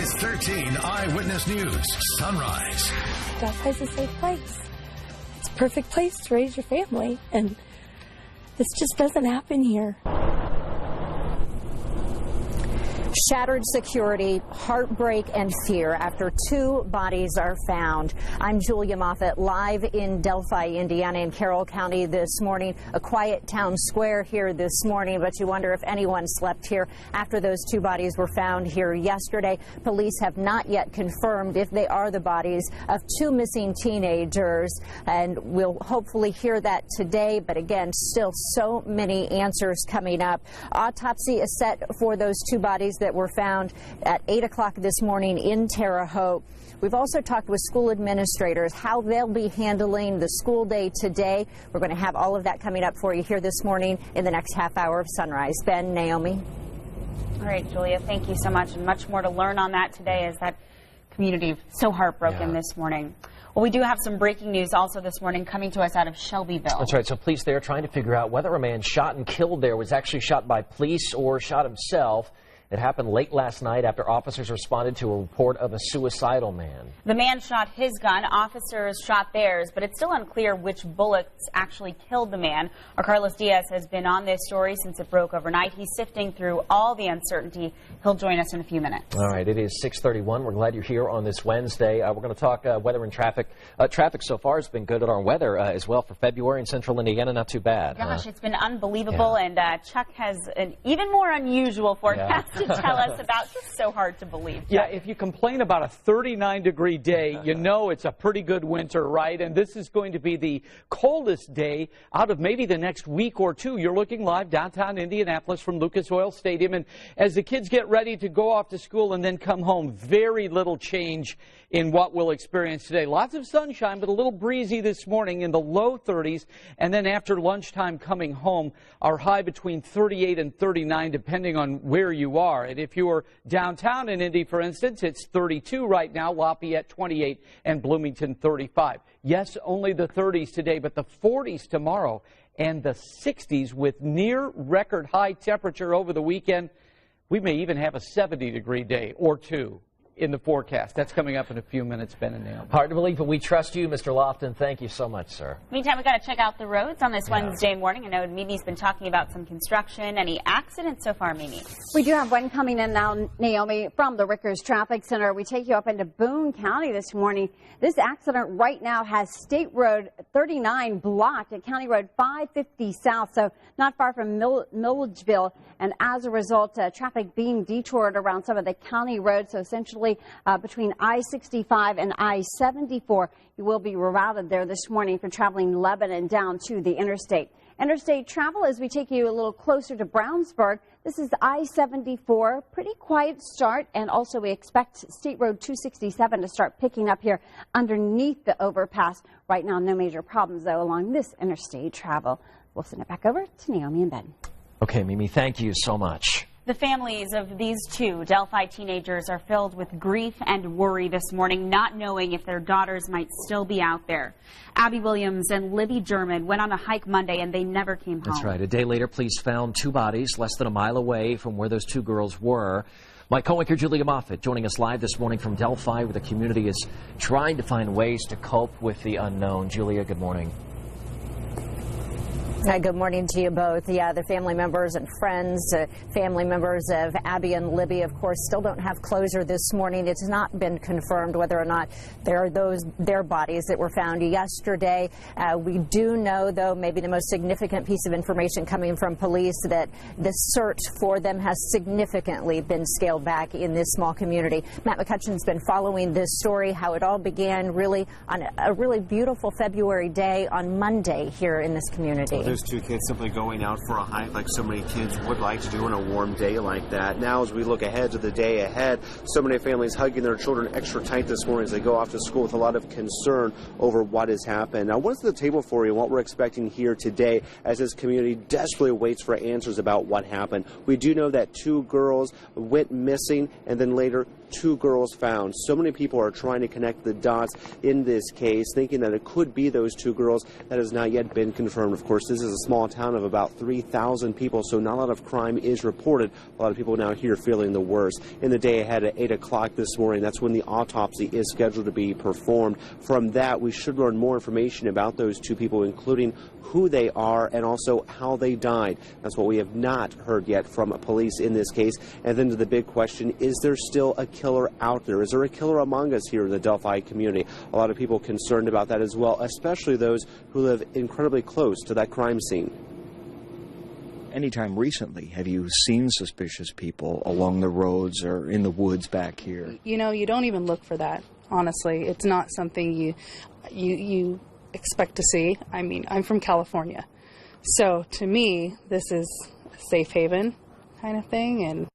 It's 13 Eyewitness News, Sunrise. Delphi's a safe place. It's a perfect place to raise your family, and this just doesn't happen here. Shattered security, heartbreak, and fear after 2 bodies are found. I'm Julia Moffett, live in Delphi, Indiana, in Carroll County this morning. A quiet town square here this morning, but you wonder if anyone slept here after those 2 bodies were found here yesterday. Police have not yet confirmed if they are the bodies of 2 missing teenagers, and we'll hopefully hear that today. But again, still so many answers coming up. Autopsy is set for those 2 bodies that were found at 8 o'clock this morning in Terre Haute. We've also talked with school administrators, how they'll be handling the school day today. We're going to have all of that coming up for you here this morning in the next half hour of Sunrise. Ben, Naomi. All right, Julia, thank you so much, and much more to learn on that today as that community so heartbroken this morning. Well, we do have some breaking news also this morning coming to us out of Shelbyville. That's right. So police there trying to figure out whether a man shot and killed there was actually shot by police or shot himself. It happened late last night after officers responded to a report of a suicidal man. The man shot his gun, officers shot theirs, but it's still unclear which bullets actually killed the man. Our Carlos Diaz has been on this story since it broke overnight. He's sifting through all the uncertainty. He'll join us in a few minutes. All right, it is 6:31. We're glad you're here on this Wednesday. We're going to talk weather and traffic. Traffic so far has been good on our weather as well for February in central Indiana. Not too bad. Gosh, it's been unbelievable, and Chuck has an even more unusual forecast to tell us about. Just so hard to believe. Yeah, if you complain about a 39-degree day, you know it's a pretty good winter, right? And this is going to be the coldest day out of maybe the next week or 2. You're looking live downtown Indianapolis from Lucas Oil Stadium. And as the kids get ready to go off to school and then come home, very little change in what we'll experience today. Lots of sunshine, but a little breezy this morning in the low 30s. And then after lunchtime coming home, our high between 38 and 39, depending on where you are. And if you are downtown in Indy, for instance, it's 32 right now, Lafayette 28, and Bloomington 35. Yes, only the 30s today, but the 40s tomorrow and the 60s with near record high temperature over the weekend. We may even have a 70-degree day or 2 in the forecast. That's coming up in a few minutes, Ben and Naomi. Hard to believe, but we trust you, Mr. Lofton. Thank you so much, sir. Meantime, we've got to check out the roads on this Wednesday morning. I know Mimi's been talking about some construction. Any accidents so far, Mimi? We do have one coming in now, Naomi, from the Rickers Traffic Center. We take you up into Boone County this morning. This accident right now has State Road 39 blocked at County Road 550 South, so not far from Milledgeville. And as a result, traffic being detoured around some of the county roads, so essentially between I-65 and I-74. You will be rerouted there this morning for traveling Lebanon down to the interstate. Interstate travel as we take you a little closer to Brownsburg. This is I-74, pretty quiet start, and also we expect State Road 267 to start picking up here underneath the overpass. Right now, no major problems, though, along this interstate travel. We'll send it back over to Naomi and Ben. Okay, Mimi, thank you so much. The families of these 2 Delphi teenagers are filled with grief and worry this morning, not knowing if their daughters might still be out there. Abby Williams and Libby German went on a hike Monday and they never came home. That's right. A day later, police found 2 bodies less than a mile away from where those 2 girls were. My co-anchor Julia Moffett joining us live this morning from Delphi, where the community is trying to find ways to cope with the unknown. Julia, good morning. Good morning to you both. Yeah, the family members and friends, family members of Abby and Libby, of course, still don't have closure this morning. It's not been confirmed whether or not there are their bodies that were found yesterday. We do know, though, maybe the most significant piece of information coming from police, that the search for them has significantly been scaled back in this small community. Matt McCutcheon's been following this story, how it all began really on a really beautiful February day on Monday here in this community. Those 2 kids simply going out for a hike like so many kids would like to do on a warm day like that. Now, as we look ahead to the day ahead, so many families hugging their children extra tight this morning as they go off to school with a lot of concern over what has happened. Now, what's the table for you and what we're expecting here today as this community desperately waits for answers about what happened? We do know that 2 girls went missing and then later 2 girls found. So many people are trying to connect the dots in this case, thinking that it could be those 2 girls. That has not yet been confirmed. Of course, this This is a small town of about 3,000 people, so not a lot of crime is reported. A lot of people now here feeling the worst. In the day ahead at 8 o'clock this morning, that's when the autopsy is scheduled to be performed. From that, we should learn more information about those two people, including who they are and also how they died. That's what we have not heard yet from police in this case. And then to the big question, is there still a killer out there? Is there a killer among us here in the Delphi community? A lot of people concerned about that as well, especially those who live incredibly close to that crime scene. Anytime recently, have you seen suspicious people along the roads or in the woods back here? You know, you don't even look for that, honestly. It's not something you expect to see. I mean, I'm from California, so to me, this is a safe haven kind of thing. And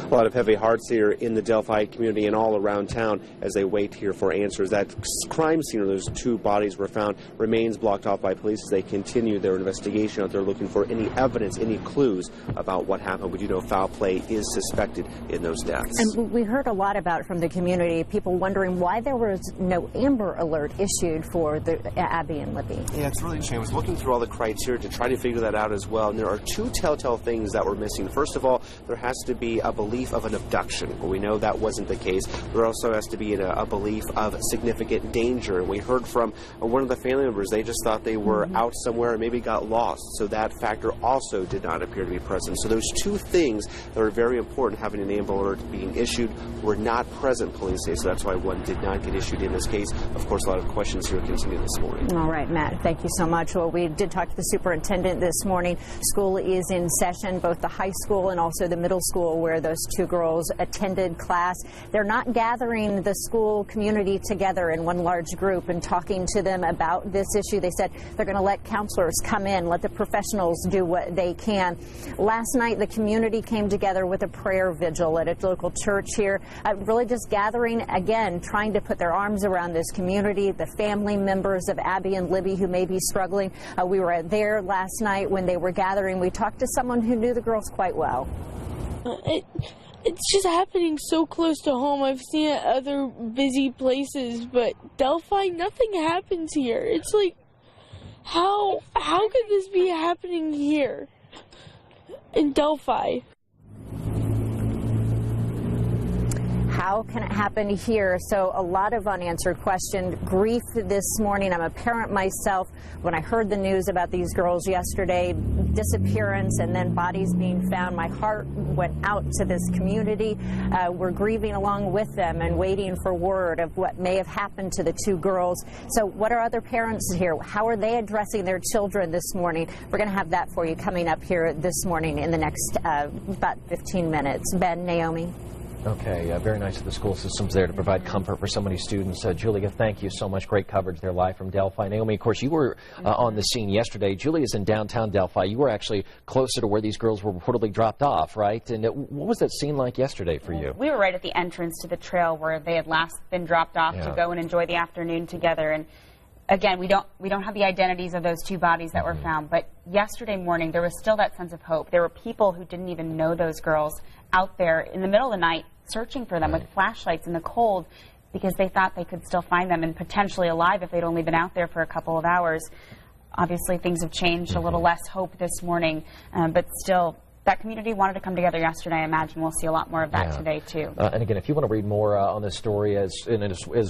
a lot of heavy hearts here in the Delphi community and all around town as they wait here for answers. That crime scene where those two bodies were found remains blocked off by police as they continue their investigation out there looking for any evidence, any clues about what happened. We do know foul play is suspected in those deaths. And we heard a lot about from the community, people wondering why there was no Amber Alert issued for the Abby and Libby. Yeah, it's really interesting. I was looking through all the criteria to try to figure that out as well, and there are two telltale things that were missing. First of all, there has to be a belief of an abduction. Well, we know that wasn't the case. There also has to be a belief of significant danger. And we heard from one of the family members, they just thought they were out somewhere and maybe got lost. So that factor also did not appear to be present. So those two things that are very important, having an Amber Alert being issued, were not present, police say. So that's why one did not get issued in this case. Of course, a lot of questions here continue this morning. All right, Matt, thank you so much. Well, we did talk to the superintendent this morning. School is in session, both the high school and also the middle school where those two girls attended class. They're not gathering the school community together in one large group and talking to them about this issue. They said they're going to let counselors come in, let the professionals do what they can. Last night, the community came together with a prayer vigil at a local church here, really just gathering again, trying to put their arms around this community, the family members of Abby and Libby who may be struggling. We were there last night when they were gathering. We talked to someone who knew the girls quite well. It's just happening so close to home. I've seen it at other busy places, but Delphi, nothing happens here. It's like, how could this be happening here in Delphi? How can it happen here? So a lot of unanswered questions. Grief this morning. I'm a parent myself. When I heard the news about these girls yesterday, disappearance and then bodies being found, my heart went out to this community. We're grieving along with them and waiting for word of what may have happened to the two girls. So what are other parents here? How are they addressing their children this morning? We're going to have that for you coming up here this morning in the next about 15 minutes. Ben, Naomi. Okay, very nice of the school systems there to provide comfort for so many students. Julia, thank you so much. Great coverage there live from Delphi. Naomi, of course, you were on the scene yesterday. Julia's in downtown Delphi. You were actually closer to where these girls were reportedly dropped off, right? And what was that scene like yesterday for you? We were right at the entrance to the trail where they had last been dropped off to go and enjoy the afternoon together. And again, we don't have the identities of those two bodies that were found, but yesterday morning there was still that sense of hope. There were people who didn't even know those girls out there in the middle of the night searching for them with flashlights in the cold because they thought they could still find them and potentially alive if they'd only been out there for a couple of hours. Obviously, things have changed, a little less hope this morning, but still, that community wanted to come together yesterday. I imagine we'll see a lot more of that today, too. And again, if you want to read more on this story, as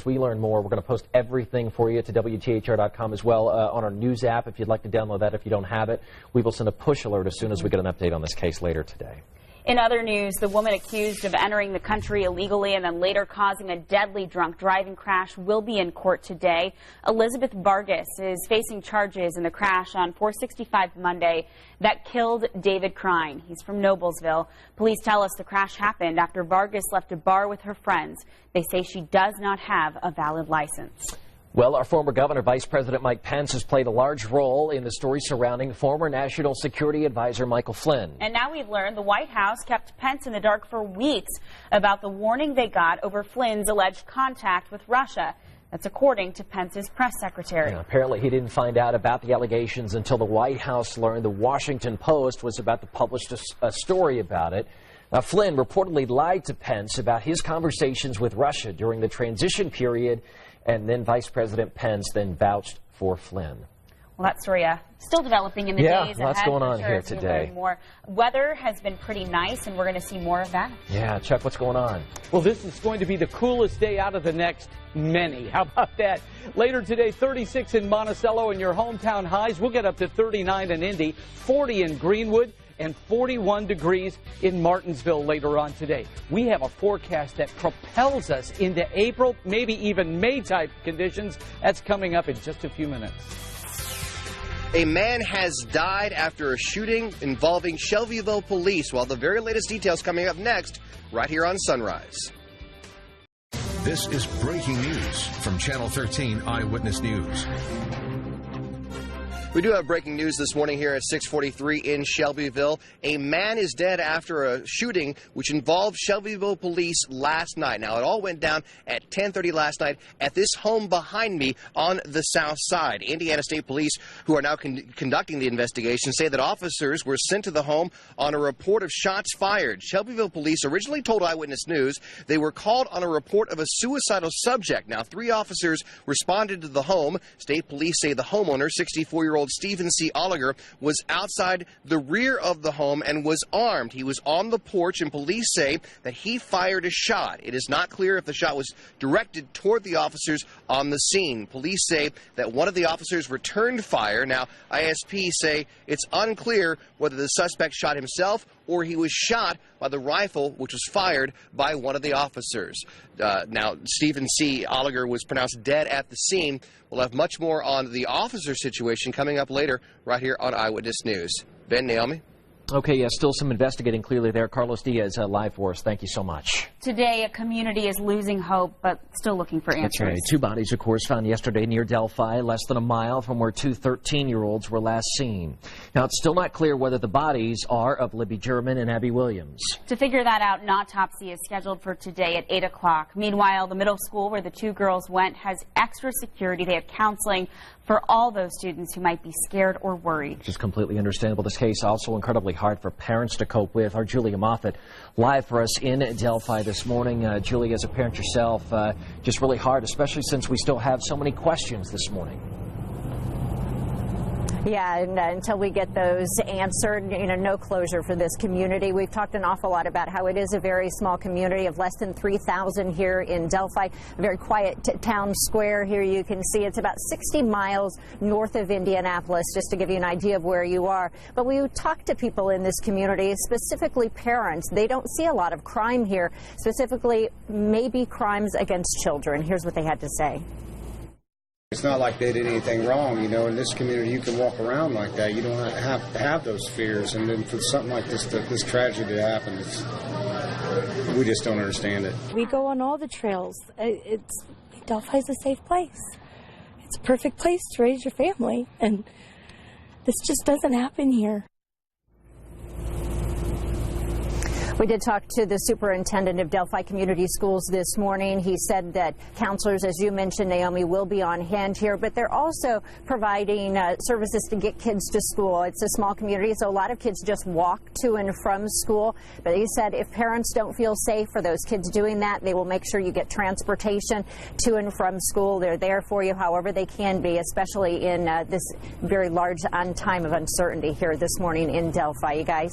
we learn more, we're going to post everything for you to WTHR.com as well on our news app. If you'd like to download that, if you don't have it, we will send a push alert as soon as we get an update on this case later today. In other news, the woman accused of entering the country illegally and then later causing a deadly drunk driving crash will be in court today. Elizabeth Vargas is facing charges in the crash on 465 Monday that killed David Crine. He's from Noblesville. Police tell us the crash happened after Vargas left a bar with her friends. They say she does not have a valid license. Well, our former governor, Vice President Mike Pence, has played a large role in the story surrounding former National Security Advisor Michael Flynn. And now we've learned the White House kept Pence in the dark for weeks about the warning they got over Flynn's alleged contact with Russia. That's according to Pence's press secretary. Yeah, apparently he didn't find out about the allegations until the White House learned the Washington Post was about to publish a story about it. Flynn reportedly lied to Pence about his conversations with Russia during the transition period, and then Vice President Pence then vouched for for Flynn. Well, that story still developing in the days ahead. Yeah, lots going on sure here as we today. learn more. Weather has been pretty nice, and we're going to see more of that. Yeah, Chuck, what's going on? Well, this is going to be the coolest day out of the next many. How about that? Later today, 36 in Monticello and your hometown highs. We'll get up to 39 in Indy, 40 in Greenwood, and 41 degrees in Martinsville later on today. We have a forecast that propels us into April, maybe even May type conditions. That's coming up in just a few minutes. A man has died after a shooting involving Shelbyville police. Well, the very latest details coming up next, right here on Sunrise. This is breaking news from Channel 13 Eyewitness News. We do have breaking news this morning here at 6:43 in Shelbyville. A man is dead after a shooting which involved Shelbyville police last night. Now, it all went down at 10:30 last night at this home behind me on the south side. Indiana State Police, who are now conducting the investigation, say that officers were sent to the home on a report of shots fired. Shelbyville police originally told Eyewitness News they were called on a report of a suicidal subject. Now, 3 officers responded to the home. State police say the homeowner, 64-year-old Stephen C. Oliger, was outside the rear of the home and was armed. He was on the porch, and police say that he fired a shot. It is not clear if the shot was directed toward the officers on the scene. Police say that one of the officers returned fire. Now, ISP say it's unclear whether the suspect shot himself or he was shot by the rifle which was fired by one of the officers. Now, Stephen C. Oliger was pronounced dead at the scene. We'll have much more on the officer situation coming up later right here on Eyewitness News. Ben, Naomi? Okay, yeah, still some investigating clearly there. Carlos Diaz, live for us. Thank you so much. Today, a community is losing hope, but still looking for answers. That's right. 2 bodies, of course, found yesterday near Delphi, less than a mile from where 2 13-year-olds were last seen. Now, it's still not clear whether the bodies are of Libby German and Abby Williams. To figure that out, an autopsy is scheduled for today at 8 o'clock. Meanwhile, the middle school where the 2 girls went has extra security. They have counseling for all those students who might be scared or worried. Which is completely understandable. This case also incredibly hard for parents to cope with. Our Julia Moffett live for us in Delphi this morning. Julia, as a parent yourself, just really hard, especially since we still have so many questions this morning. Yeah, and until we get those answered, no closure for this community. We've talked an awful lot about how it is a very small community of less than 3,000 here in Delphi. A very quiet town square here. You can see it's about 60 miles north of Indianapolis, just to give you an idea of where you are. But we talk to people in this community, specifically parents. They don't see a lot of crime here, specifically maybe crimes against children. Here's what they had to say. It's not like they did anything wrong, in this community you can walk around like that. You don't have to have those fears, and then for something like this tragedy to happen, we just don't understand it. We go on all the trails. Delphi's a safe place. It's a perfect place to raise your family, and this just doesn't happen here. We did talk to the superintendent of Delphi Community Schools this morning. He said that counselors, as you mentioned, Naomi, will be on hand here, but they're also providing services to get kids to school. It's a small community, so a lot of kids just walk to and from school. But he said if parents don't feel safe for those kids doing that, they will make sure you get transportation to and from school. They're there for you however they can be, especially in this very large time of uncertainty here this morning in Delphi. You guys?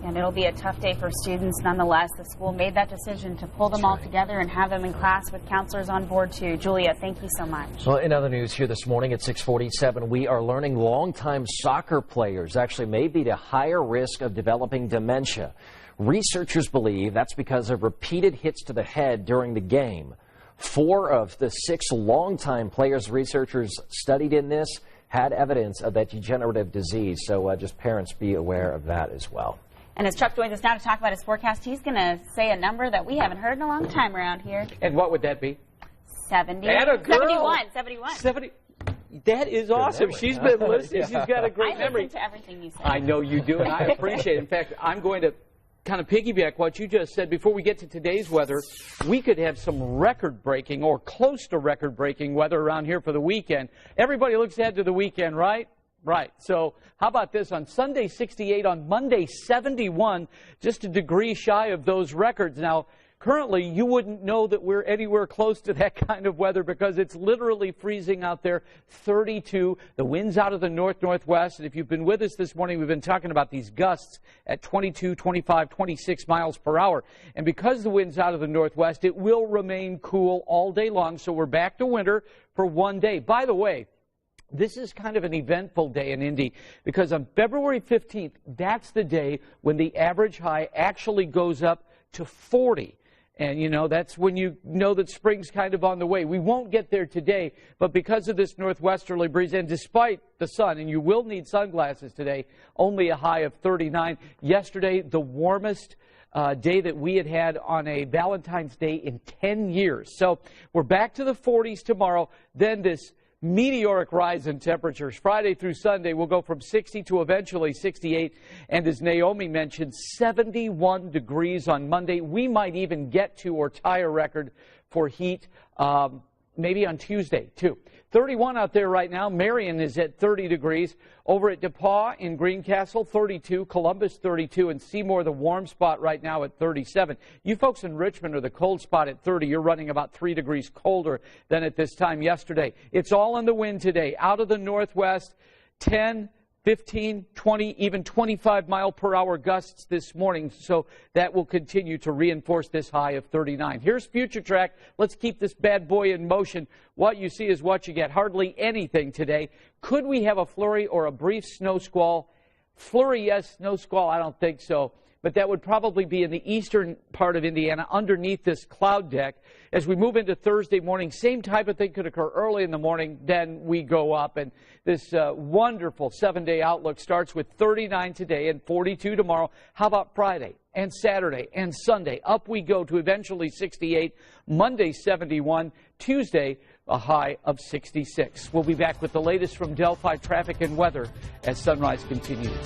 And it'll be a tough day for students. Nonetheless, the school made that decision to pull them all together and have them in class with counselors on board too. Julia, thank you so much. Well, in other news here this morning at 6:47, we are learning longtime soccer players actually may be at a higher risk of developing dementia. Researchers believe that's because of repeated hits to the head during the game. 4 of the 6 longtime players researchers studied in this had evidence of that degenerative disease. So just parents be aware of that as well. And as Chuck joins us now to talk about his forecast, he's going to say a number that we haven't heard in a long time around here. And what would that be? 70. Atta girl. 71. 70. That is awesome. She's been listening. She's got a great memory. I listen to everything you say. I know you do, and I appreciate it. In fact, I'm going to kind of piggyback what you just said. Before we get to today's weather, we could have some record-breaking or close to record-breaking weather around here for the weekend. Everybody looks ahead to the weekend, right? Right. So how about this? On Sunday, 68. On Monday, 71. Just a degree shy of those records. Now, currently you wouldn't know that we're anywhere close to that kind of weather because it's literally freezing out there, 32. The wind's out of the north-northwest. And if you've been with us this morning, we've been talking about these gusts at 22, 25, 26 miles per hour. And because the wind's out of the northwest, it will remain cool all day long. So we're back to winter for one day. By the way, this is kind of an eventful day in Indy because on February 15th, that's the day when the average high actually goes up to 40. And, you know, that's when you know that spring's kind of on the way. We won't get there today, but because of this northwesterly breeze and despite the sun, and you will need sunglasses today, only a high of 39. Yesterday, the warmest day that we had on a Valentine's Day in 10 years. So we're back to the 40s tomorrow. Then this meteoric rise in temperatures. Friday through Sunday, we'll go from 60 to eventually 68. And as Naomi mentioned, 71 degrees on Monday. We might even get to or tie a record for heat maybe on Tuesday, too. 31 out there right now. Marion is at 30 degrees. Over at DePaul in Greencastle, 32. Columbus, 32. And Seymour, the warm spot right now at 37. You folks in Richmond are the cold spot at 30. You're running about 3 degrees colder than at this time yesterday. It's all in the wind today. Out of the northwest, 10, 15, 20, even 25 mile per hour gusts this morning. So that will continue to reinforce this high of 39. Here's Future Track. Let's keep this bad boy in motion. What you see is what you get. Hardly anything today. Could we have a flurry or a brief snow squall? Flurry, yes. Snow squall, I don't think so. But that would probably be in the eastern part of Indiana underneath this cloud deck. As we move into Thursday morning, same type of thing could occur early in the morning, then we go up. And this wonderful 7-day outlook starts with 39 today and 42 tomorrow. How about Friday and Saturday and Sunday? Up we go to eventually 68, Monday 71, Tuesday a high of 66. We'll be back with the latest from Delphi traffic and weather as sunrise continues.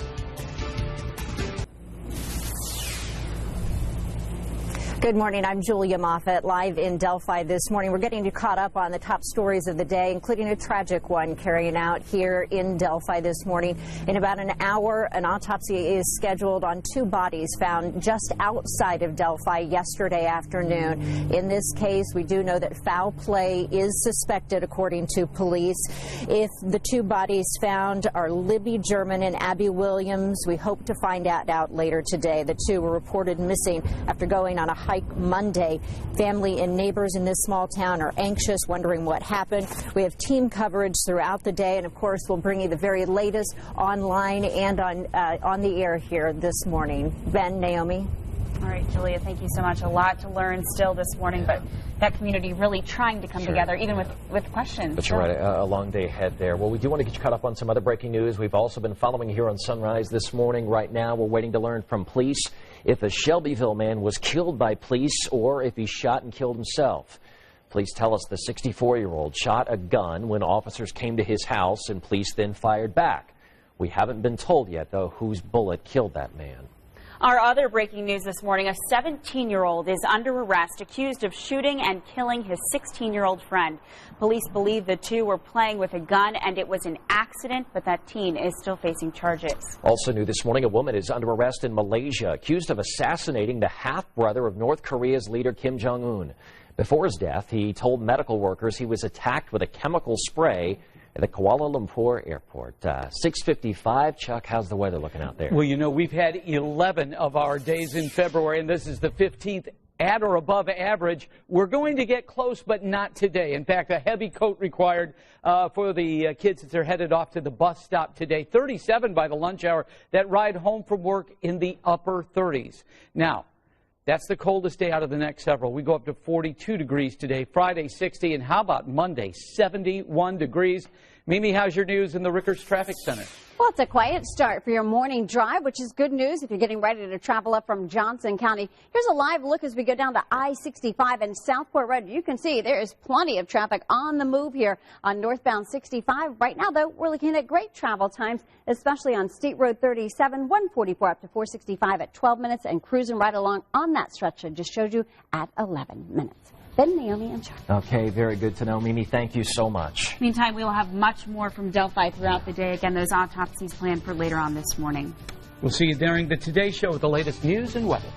Good morning. I'm Julia Moffett, live in Delphi this morning. We're getting you caught up on the top stories of the day, including a tragic one carrying out here in Delphi this morning. In about an hour, an autopsy is scheduled on 2 bodies found just outside of Delphi yesterday afternoon. In this case, we do know that foul play is suspected, according to police. If the 2 bodies found are Libby German and Abby Williams, we hope to find out later today. The 2 were reported missing after going on a hike Monday. Family and neighbors in this small town are anxious, wondering what happened. We have team coverage throughout the day, and of course we'll bring you the very latest online and on the air here this morning. Ben, Naomi. All right, Julia, thank you so much. A lot to learn still this morning, but that community really trying to come together, even with questions. That's right. A long day ahead there. Well, we do want to get you caught up on some other breaking news. We've also been following here on Sunrise this morning. Right now, we're waiting to learn from police if a Shelbyville man was killed by police or if he shot and killed himself. Police tell us the 64-year-old shot a gun when officers came to his house and police then fired back. We haven't been told yet, though, whose bullet killed that man. Our other breaking news this morning, a 17-year-old is under arrest accused of shooting and killing his 16-year-old friend. Police believe the 2 were playing with a gun and it was an accident, but that teen is still facing charges. Also new this morning, a woman is under arrest in Malaysia, accused of assassinating the half-brother of North Korea's leader Kim Jong-un. Before his death, he told medical workers he was attacked with a chemical spray at the Kuala Lumpur airport. 6:55. Chuck, how's the weather looking out there? Well, you know, we've had 11 of our days in February, and this is the 15th at or above average. We're going to get close, but not today. In fact, a heavy coat required for the kids as they're headed off to the bus stop today. 37 by the lunch hour. That ride home from work in the upper 30s. Now, that's the coldest day out of the next several. We go up to 42 degrees today. Friday, 60. And how about Monday, 71 degrees? Mimi, how's your news in the Rickers Traffic Center? Well, it's a quiet start for your morning drive, which is good news if you're getting ready to travel up from Johnson County. Here's a live look as we go down to I-65 and Southport Road. You can see there is plenty of traffic on the move here on northbound 65. Right now, though, we're looking at great travel times, especially on State Road 37, 144 up to 465 at 12 minutes, and cruising right along on that stretch I just showed you at 11 minutes. Ben, Naomi, and Chuck. Okay, very good to know. Mimi, thank you so much. Meantime, we will have much more from Delphi throughout the day. Again, those autopsies planned for later on this morning. We'll see you during the Today Show with the latest news and weather.